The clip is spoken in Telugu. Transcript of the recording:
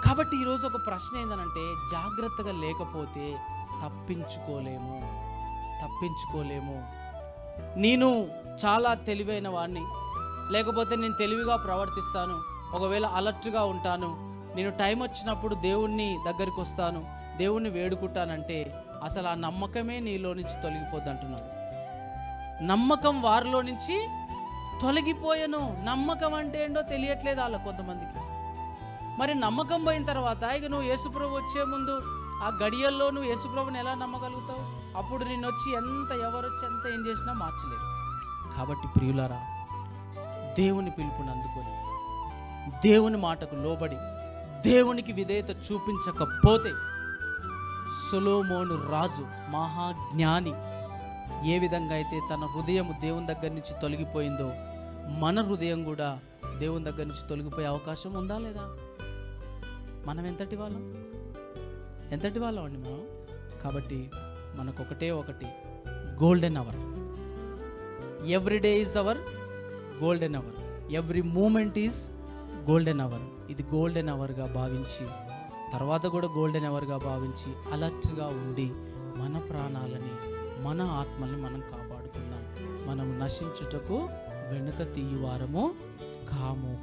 కాబట్టి ఈరోజు ఒక ప్రశ్న ఏంటంటే, జాగ్రత్తగా లేకపోతే తప్పించుకోలేము. నేను చాలా తెలివైన వాడిని, లేకపోతే నేను తెలివిగా ప్రవర్తిస్తాను, ఒకవేళ అలర్ట్గా ఉంటాను, నేను టైం వచ్చినప్పుడు దేవుణ్ణి దగ్గరికి వస్తాను, దేవుణ్ణి వేడుకుంటానంటే అసలు ఆ నమ్మకమే నీలో నుంచి తొలగిపోద్ది అంటున్నాడు. నమ్మకం వారిలో నుంచి తొలగిపోయాను. నమ్మకం అంటే ఏంటో తెలియట్లేదు వాళ్ళ కొంతమందికి. మరి నమ్మకం పోయిన తర్వాత ఇక నువ్వు యేసుప్రభు వచ్చే ముందు ఆ గడియల్లో నువ్వు యేసుప్రభుని ఎలా నమ్మగలుగుతావు? అప్పుడు నిన్ను వచ్చి ఎవరొచ్చి ఎంత ఏం చేసినా మార్చలేరు. కాబట్టి ప్రియులారా, దేవుని పిలుపుని అందుకొని, దేవుని మాటకు లోబడి, దేవునికి విధేయత చూపించకపోతే సొలొమోను రాజు మహాజ్ఞాని ఏ విధంగా అయితే తన హృదయం దేవుని దగ్గర నుంచి తొలగిపోయిందో, మన హృదయం కూడా దేవుని దగ్గర నుంచి తొలగిపోయే అవకాశం ఉందా లేదా? మనం ఎంతటి వాళ్ళం అండి మనం. కాబట్టి మనకు ఒకటి golden hour. Every day is our golden hour, every moment is golden hour. ఇది గోల్డెన్ అవర్గా భావించి, తర్వాత కూడా గోల్డెన్ అవర్గా భావించి అలర్ట్గా ఉండి మన ప్రాణాలని, మన ఆత్మల్ని మనం కాపాడుకుందాం. మనం నశించుటకు వెనుక తీయువారము కాము.